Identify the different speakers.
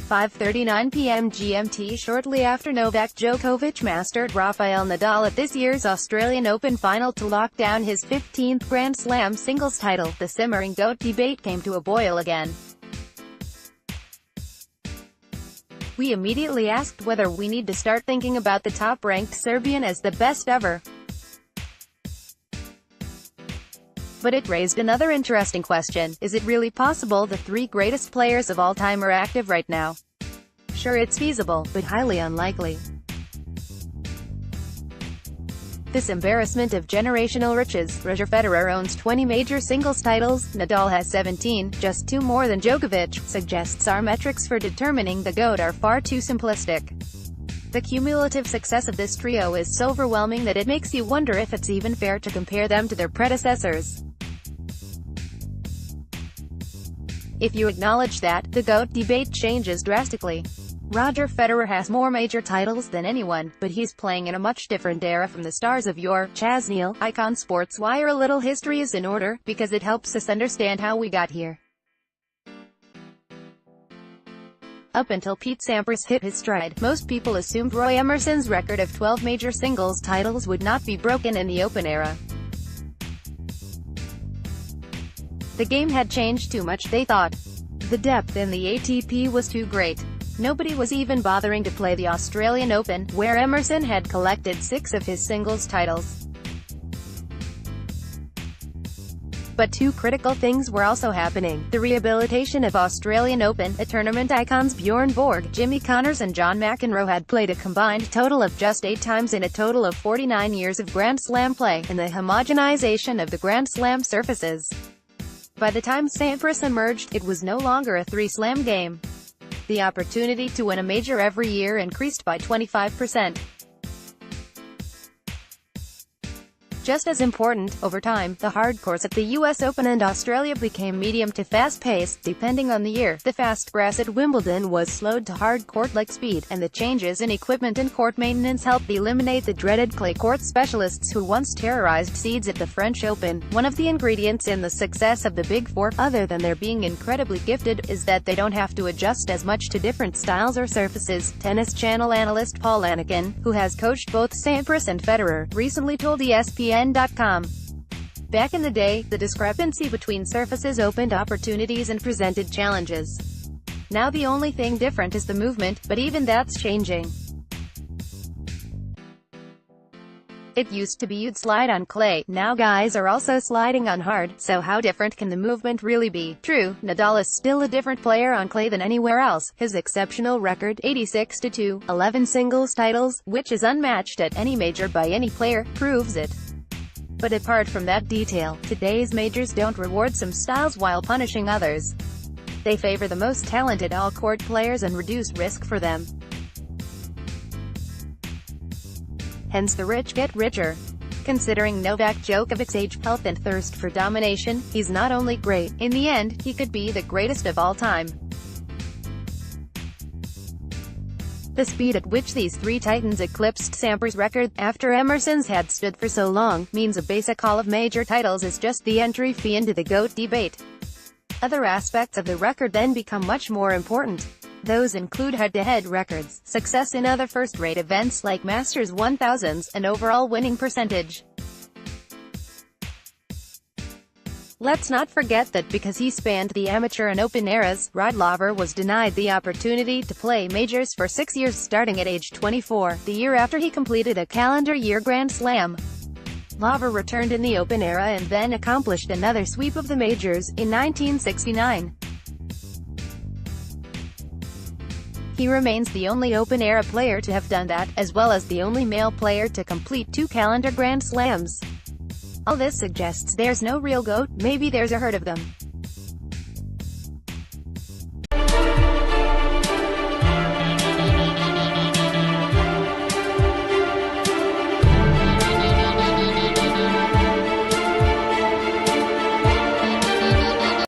Speaker 1: 5:39 p.m. GMT. Shortly after Novak Djokovic mastered Rafael Nadal at this year's Australian Open final to lock down his 15th Grand Slam singles title, the simmering GOAT debate came to a boil again. We immediately asked whether we need to start thinking about the top-ranked Serbian as the best ever. But it raised another interesting question: is it really possible the three greatest players of all time are active right now? Sure, it's feasible, but highly unlikely. This embarrassment of generational riches. Roger Federer owns 20 major singles titles, Nadal has 17, just 2 more than Djokovic, suggests our metrics for determining the GOAT are far too simplistic. The cumulative success of this trio is so overwhelming that it makes you wonder if it's even fair to compare them to their predecessors. If you acknowledge that, the GOAT debate changes drastically. Roger Federer has more major titles than anyone, but he's playing in a much different era from the stars of yore. Chaz Neal, Icon Sports Wire. A little history is in order, because it helps us understand how we got here. Up until Pete Sampras hit his stride, most people assumed Roy Emerson's record of 12 major singles titles would not be broken in the Open era. The game had changed too much, they thought. The depth in the ATP was too great. Nobody was even bothering to play the Australian Open, where Emerson had collected 6 of his singles titles. But two critical things were also happening: the rehabilitation of Australian Open. Tournament icons Bjorn Borg, Jimmy Connors and John McEnroe had played a combined total of just 8 times in a total of 49 years of Grand Slam play, and the homogenization of the Grand Slam surfaces. By the time Sampras emerged, it was no longer a 3-slam game. The opportunity to win a major every year increased by 25%. Just as important, over time, the hard courts at the US Open and Australia became medium to fast pace, depending on the year. The fast grass at Wimbledon was slowed to hard court-like speed, and the changes in equipment and court maintenance helped eliminate the dreaded clay court specialists who once terrorized seeds at the French Open. One of the ingredients in the success of the Big Four, other than their being incredibly gifted, is that they don't have to adjust as much to different styles or surfaces. Tennis Channel analyst Paul Anakin, who has coached both Sampras and Federer, recently told ESPN.com. Back in the day, the discrepancy between surfaces opened opportunities and presented challenges. Now the only thing different is the movement, but even that's changing. It used to be you'd slide on clay, now guys are also sliding on hard, so how different can the movement really be? True, Nadal is still a different player on clay than anywhere else. His exceptional record, 86-2, 11 singles titles, which is unmatched at any major by any player, proves it. But apart from that detail, today's majors don't reward some styles while punishing others. They favor the most talented all-court players and reduce risk for them. Hence the rich get richer. Considering Novak Djokovic's age, health and thirst for domination, he's not only great, in the end, he could be the greatest of all time. The speed at which these three titans eclipsed Sampras' record, after Emerson's had stood for so long, means a basic haul of major titles is just the entry fee into the GOAT debate. Other aspects of the record then become much more important. Those include head-to-head records, success in other first-rate events like Masters 1000s, and overall winning percentage. Let's not forget that because he spanned the amateur and open eras, Rod Laver was denied the opportunity to play majors for 6 years starting at age 24, the year after he completed a calendar year Grand Slam. Laver returned in the Open era and then accomplished another sweep of the majors, in 1969. He remains the only Open-era player to have done that, as well as the only male player to complete 2 calendar Grand Slams. All this suggests there's no real GOAT, maybe there's a herd of them.